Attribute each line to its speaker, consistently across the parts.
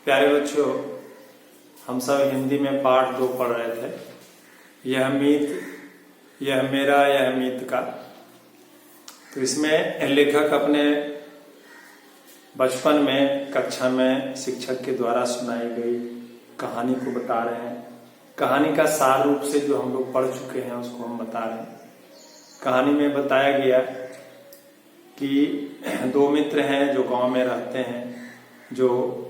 Speaker 1: प्यारे बच्चों, हम सब हिंदी में पाठ 2 पढ़ रहे थे। यह मीत, यह मेरा, यह मीत का। तो इसमें लेखक अपने बचपन में कक्षा में शिक्षक के द्वारा सुनाई गई कहानी को बता रहे हैं। कहानी का सार रूप से जो हम लोग पढ़ चुके हैं उसको हम बता रहे हैं। कहानी में बताया गया कि 2 मित्र हैं जो गांव में रहते हैं, जो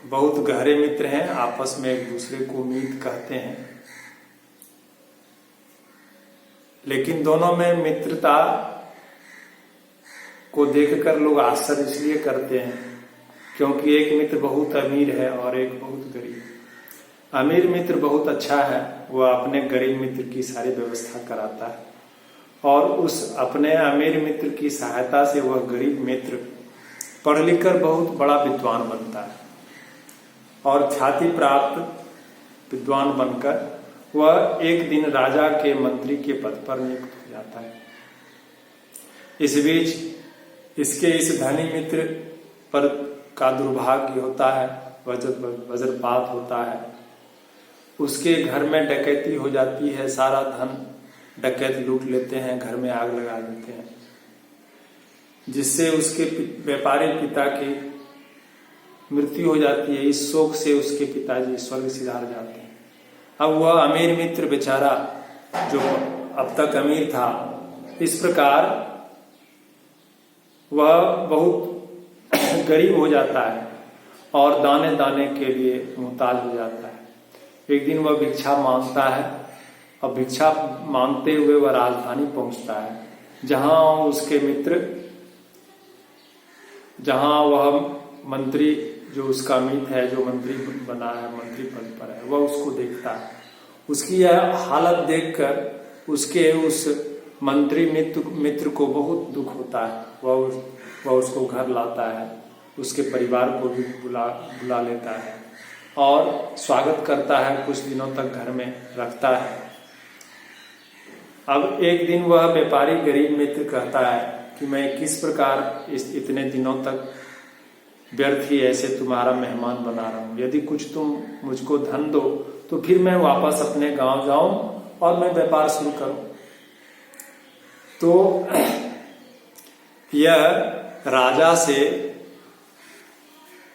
Speaker 1: बहुत गहरे मित्र हैं, आपस में एक दूसरे को मीत कहते हैं। लेकिन दोनों में मित्रता को देखकर लोग आश्चर्य इसलिए करते हैं क्योंकि एक मित्र बहुत अमीर है और एक बहुत गरीब। अमीर मित्र बहुत अच्छा है, वह अपने गरीब मित्र की सारी व्यवस्था कराता है और उस अपने अमीर मित्र की सहायता से वह गरीब मित्र पढ़ लिख कर बहुत बड़ा विद्वान बनता है और ख्याति प्राप्त विद्वान बनकर वह एक दिन राजा के मंत्री के पद पर नियुक्त हो जाता है। इस बीच इसके इस धनी मित्र पर का दुर्भाग्य होता है, वज्रपात होता है। उसके घर में डकैती हो जाती है, सारा धन डकैत लूट लेते हैं, घर में आग लगा देते हैं, जिससे उसके व्यापारी पिता की मृत्यु हो जाती है। इस शोक से उसके पिताजी स्वर्ग सिधार जाते हैं। अब वह अमीर मित्र बेचारा जो अब तक अमीर था, इस प्रकार वह बहुत गरीब हो जाता है और दाने दाने के लिए मुहताज हो जाता है। एक दिन वह भिक्षा मांगता है और भिक्षा मांगते हुए वह राजधानी पहुंचता है, जहां उसके मित्र, जहां वह मंत्री जो उसका मित्र है, जो मंत्री बना है, मंत्री पद पर है, वह उसको देखता है। उसकी यह हालत देखकर उसके उस मंत्री मित्र को बहुत दुख होता है। वह उसको घर लाता है, उसके परिवार को भी बुला लेता है और स्वागत करता है, कुछ दिनों तक घर में रखता है। अब एक दिन वह व्यापारी गरीब मित्र कहता है कि मैं किस प्रकार इतने दिनों तक व्यर्थ ही ऐसे तुम्हारा मेहमान बना रहा हूं। यदि कुछ तुम मुझको धन दो तो फिर मैं वापस अपने गांव जाऊं और मैं व्यापार शुरू करूं। तो यह राजा से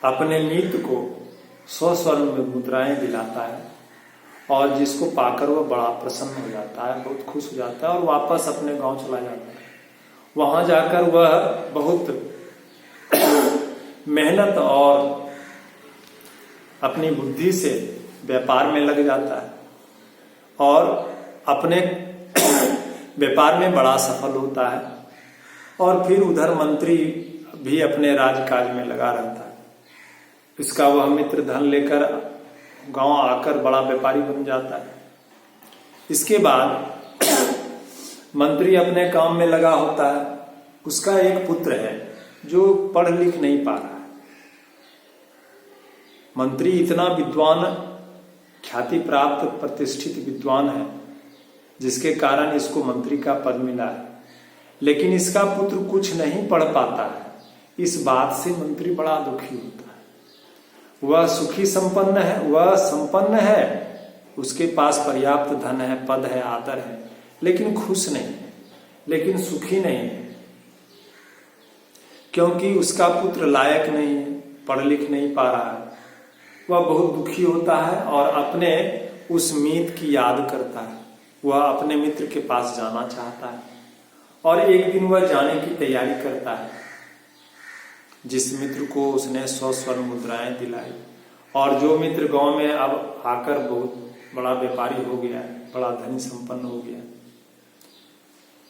Speaker 1: अपने मित्र को 100 स्वर्ण में मुद्राएं दिलाता है और जिसको पाकर वह बड़ा प्रसन्न हो जाता है, बहुत खुश हो जाता है और वापस अपने गांव चला जाता है। वहां जाकर वह बहुत मेहनत और अपनी बुद्धि से व्यापार में लग जाता है और अपने व्यापार में बड़ा सफल होता है। और फिर उधर मंत्री भी अपने राजकाज में लगा रहता है। इसका वह मित्र धन लेकर गांव आकर बड़ा व्यापारी बन जाता है। इसके बाद मंत्री अपने काम में लगा होता है। उसका एक पुत्र है जो पढ़ लिख नहीं पा रहा है। मंत्री इतना विद्वान, ख्याति प्राप्त प्रतिष्ठित विद्वान है जिसके कारण इसको मंत्री का पद मिला है, लेकिन इसका पुत्र कुछ नहीं पढ़ पाता है। इस बात से मंत्री बड़ा दुखी होता है। वह सुखी संपन्न है, वह संपन्न है, उसके पास पर्याप्त धन है, पद है, आदर है, लेकिन खुश नहीं है, लेकिन सुखी नहीं है, क्योंकि उसका पुत्र लायक नहीं है, पढ़ लिख नहीं पा रहा है। वह बहुत दुखी होता है और अपने उस मीत की याद करता है। वह अपने मित्र के पास जाना चाहता है और एक दिन वह जाने की तैयारी करता है। जिस मित्र को उसने 100 स्वर्ण मुद्राएं दिलाई और जो मित्र गांव में अब आकर बहुत बड़ा व्यापारी हो गया है, बड़ा धनी संपन्न हो गया,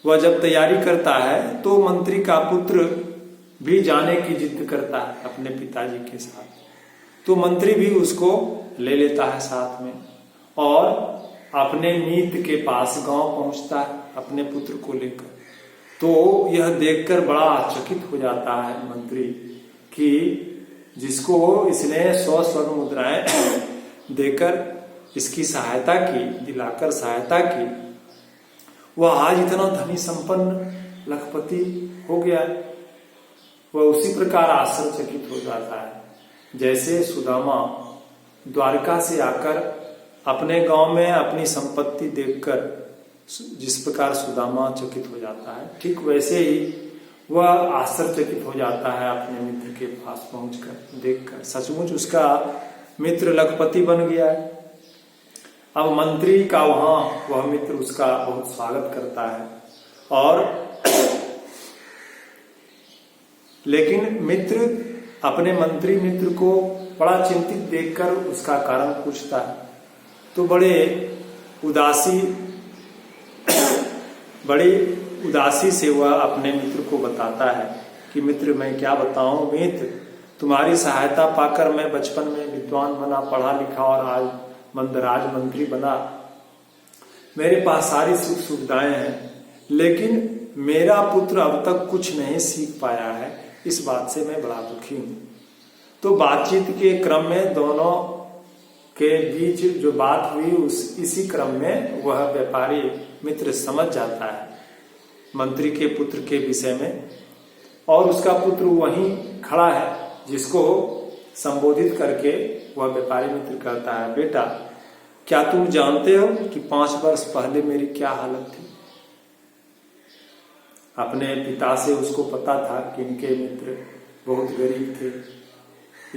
Speaker 1: वह जब तैयारी करता है तो मंत्री का पुत्र भी जाने की जिद करता है अपने पिताजी के साथ। तो मंत्री भी उसको ले लेता है साथ में और अपने मीत के पास गांव पहुंचता है अपने पुत्र को लेकर। तो यह देखकर बड़ा आश्चर्यचकित हो जाता है मंत्री कि जिसको इसने 100 स्वर्ण मुद्राएं देकर इसकी सहायता की, दिलाकर सहायता की, वह आज इतना धनी संपन्न लखपति हो गया। वह उसी प्रकार आश्चर्यचकित हो जाता है जैसे सुदामा द्वारका से आकर अपने गांव में अपनी संपत्ति देखकर जिस प्रकार सुदामा चकित हो जाता है, ठीक वैसे ही वह आश्चर्यचकित हो जाता है अपने मित्र के पास पहुंचकर देखकर। सचमुच उसका मित्र लखपति बन गया है। अब मंत्री का वहां वह मित्र उसका बहुत स्वागत करता है और लेकिन मित्र अपने मंत्री मित्र को बड़ा चिंतित देखकर उसका कारण पूछता है, तो बड़ी उदासी से वह अपने मित्र को बताता है कि मित्र मैं क्या बताऊं मित्र, तुम्हारी सहायता पाकर मैं बचपन में विद्वान बना, पढ़ा लिखा और आज मंदराज मंत्री बना। मेरे पास सारी सुख सुविधाएं हैं, लेकिन मेरा पुत्र अब तक कुछ नहीं सीख पाया है। इस बात से मैं बड़ा दुखी हूं। तो बातचीत के क्रम में दोनों के बीच जो बात हुई इसी क्रम में वह व्यापारी मित्र समझ जाता है मंत्री के पुत्र के विषय में, और उसका पुत्र वहीं खड़ा है जिसको संबोधित करके वह व्यापारी मित्र कहता है, बेटा क्या तुम जानते हो कि 5 वर्ष पहले मेरी क्या हालत थी। अपने पिता से उसको पता था कि इनके मित्र बहुत गरीब थे,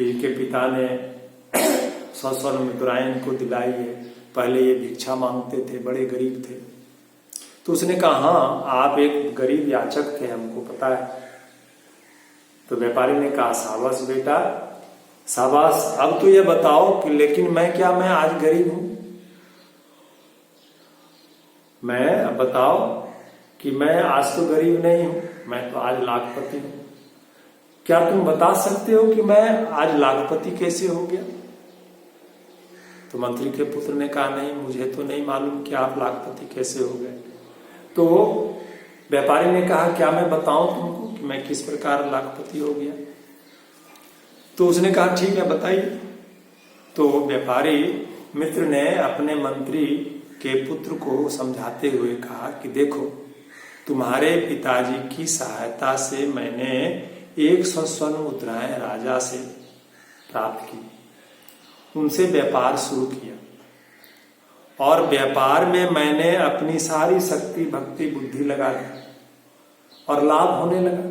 Speaker 1: इनके पिता ने 100 स्वर्ण मुद्राएं इनको दिलाई है। पहले ये भिक्षा मांगते थे, बड़े गरीब थे। तो उसने कहा हाँ आप एक गरीब याचक थे, हमको पता है। तो व्यापारी ने कहा शाबाश बेटा शाबाश, अब तो ये बताओ कि लेकिन मैं आज गरीब हूं। मैं अब बताओ कि मैं आज तो गरीब नहीं हूं, मैं तो आज लाखपति हूं। क्या तुम बता सकते हो कि मैं आज लाखपति कैसे हो गया। तो मंत्री के पुत्र ने कहा नहीं, मुझे तो नहीं मालूम कि आप लाखपति कैसे हो गए। तो व्यापारी ने कहा क्या मैं बताऊं तुमको कि मैं किस प्रकार लाखपति हो गया। तो उसने कहा ठीक है बताइए। तो व्यापारी मित्र ने अपने मंत्री के पुत्र को समझाते हुए कहा कि देखो तुम्हारे पिताजी की सहायता से मैंने 100 स्वर्ण मुद्राएं राजा से प्राप्त की, उनसे व्यापार शुरू किया और व्यापार में मैंने अपनी सारी शक्ति भक्ति बुद्धि लगा दी और लाभ होने लगा।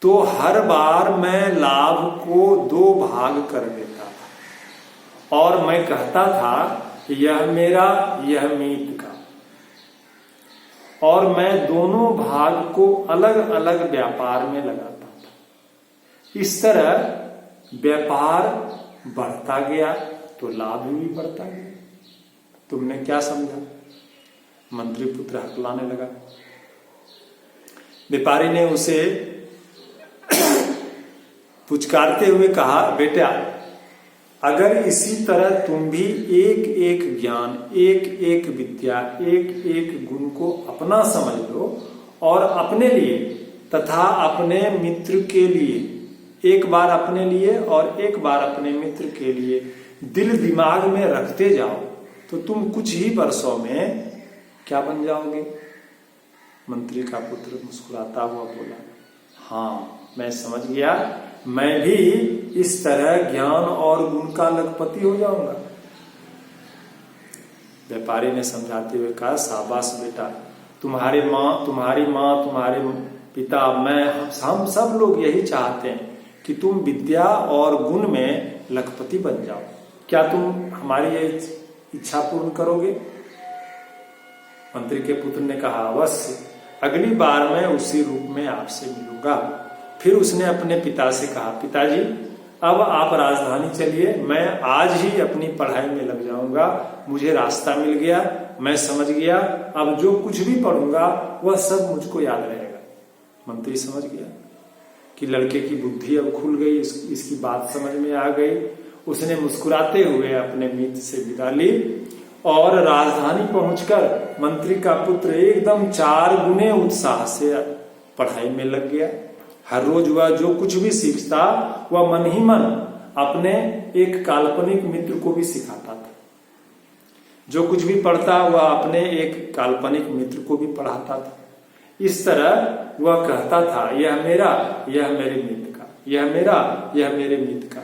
Speaker 1: तो हर बार मैं लाभ को 2 भाग कर देता था और मैं कहता था यह मेरा यह मीत का, और मैं दोनों भाग को अलग अलग व्यापार में लगाता था। इस तरह व्यापार बढ़ता गया तो लाभ भी बढ़ता गया। तुमने क्या समझा। मंत्री पुत्र हकलाने लगा। व्यापारी ने उसे पुचकारते हुए कहा बेटा अगर इसी तरह तुम भी एक एक ज्ञान एक एक विद्या एक एक गुण को अपना समझ लो और अपने लिए तथा अपने मित्र के लिए, एक बार अपने लिए और एक बार अपने मित्र के लिए दिल दिमाग में रखते जाओ तो तुम कुछ ही वर्षों में क्या बन जाओगे। मंत्री का पुत्र मुस्कुराता हुआ बोला हाँ मैं समझ गया, मैं भी इस तरह ज्ञान और गुण का लखपति हो जाऊंगा। व्यापारी ने समझाते हुए कहा शाबाश बेटा, तुम्हारी माँ तुम्हारे पिता मैं हम सब लोग यही चाहते हैं कि तुम विद्या और गुण में लखपति बन जाओ। क्या तुम हमारी ये इच्छा पूर्ण करोगे। मंत्री के पुत्र ने कहा अवश्य, अगली बार मैं उसी रूप में आपसे मिलूंगा। फिर उसने अपने पिता से कहा पिताजी अब आप राजधानी चलिए, मैं आज ही अपनी पढ़ाई में लग जाऊंगा। मुझे रास्ता मिल गया, मैं समझ गया, अब जो कुछ भी पढ़ूंगा वह सब मुझको याद रहेगा। मंत्री समझ गया कि लड़के की बुद्धि अब खुल गई, इसकी बात समझ में आ गई। उसने मुस्कुराते हुए अपने मित्र से विदा ली और राजधानी पहुंचकर मंत्री का पुत्र एकदम 4 गुने उत्साह से पढ़ाई में लग गया। हर रोज वह जो कुछ भी सीखता वह मन ही मन अपने एक काल्पनिक मित्र को भी सिखाता था। जो कुछ भी पढ़ता वह अपने एक काल्पनिक मित्र को भी पढ़ाता था। इस तरह वह कहता था यह मेरा यह मेरे मित्र का, यह मेरा, यह मेरे मित्र का।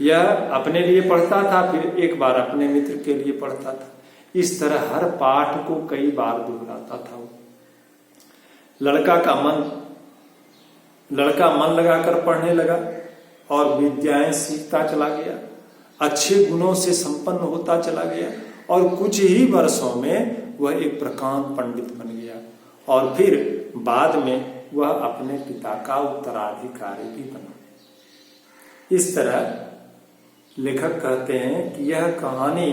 Speaker 1: यह अपने लिए पढ़ता था, फिर एक बार अपने मित्र के लिए पढ़ता था। इस तरह हर पाठ को कई बार दोहराता था वो। लड़का मन लगाकर पढ़ने लगा और विद्याएं सीखता चला गया, अच्छे गुणों से संपन्न होता चला गया और कुछ ही वर्षों में वह एक प्रकांड पंडित बन गया और फिर बाद में वह अपने पिता का उत्तराधिकारी भी बना। इस तरह लेखक कहते हैं कि यह कहानी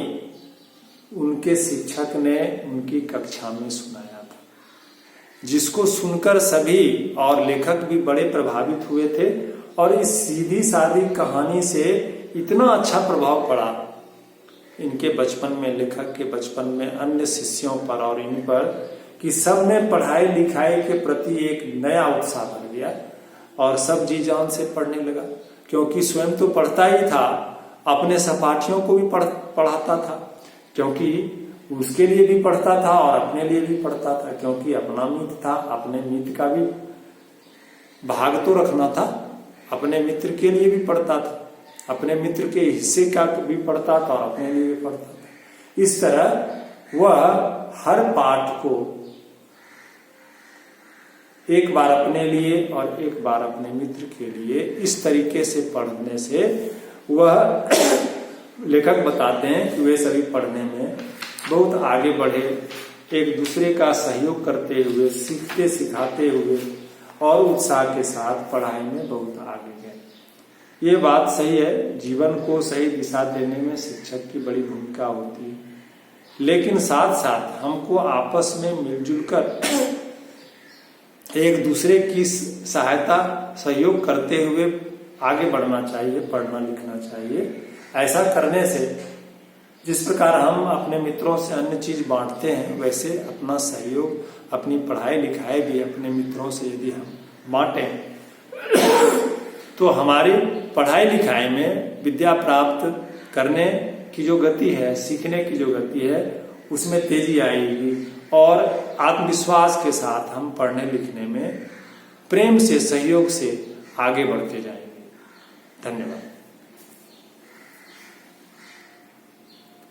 Speaker 1: उनके शिक्षक ने उनकी कक्षा में सुनाया था, जिसको सुनकर सभी और लेखक भी बड़े प्रभावित हुए थे और इस सीधी सादी कहानी से इतना अच्छा प्रभाव पड़ा इनके बचपन में, लेखक के बचपन में अन्य शिष्यों पर और इन पर, कि सब में पढ़ाई लिखाई के प्रति एक नया उत्साह भर गया और सब जी जान से पढ़ने लगा। क्योंकि स्वयं तो पढ़ता ही था, अपने सहपाठियों को भी पढ़ाता था, क्योंकि उसके लिए भी पढ़ता था और अपने लिए भी पढ़ता था, क्योंकि अपना मित्र था, अपने मित्र का भी भाग तो रखना था। अपने मित्र के लिए भी पढ़ता था, अपने मित्र के हिस्से का भी पढ़ता था और अपने लिए भी पढ़ता था। इस तरह वह हर पाठ को एक बार अपने लिए और एक बार अपने मित्र के लिए इस तरीके से पढ़ने से वह लेखक बताते हैं कि वे सभी पढ़ने में बहुत आगे बढ़े, एक दूसरे का सहयोग करते हुए, सीखते सिखाते हुए और उत्साह के साथ पढ़ाई में बहुत आगे गए। ये बात सही है, जीवन को सही दिशा देने में शिक्षक की बड़ी भूमिका होती है, लेकिन साथ साथ हमको आपस में मिलजुल कर एक दूसरे की सहायता सहयोग करते हुए आगे बढ़ना चाहिए, पढ़ना लिखना चाहिए। ऐसा करने से जिस प्रकार हम अपने मित्रों से अन्य चीज बांटते हैं, वैसे अपना सहयोग, अपनी पढ़ाई लिखाई भी अपने मित्रों से यदि हम बांटें तो हमारी पढ़ाई लिखाई में विद्या प्राप्त करने की जो गति है, सीखने की जो गति है, उसमें तेजी आएगी और आत्मविश्वास के साथ हम पढ़ने लिखने में प्रेम से, सहयोग से आगे बढ़ते जाएंगे। धन्यवाद।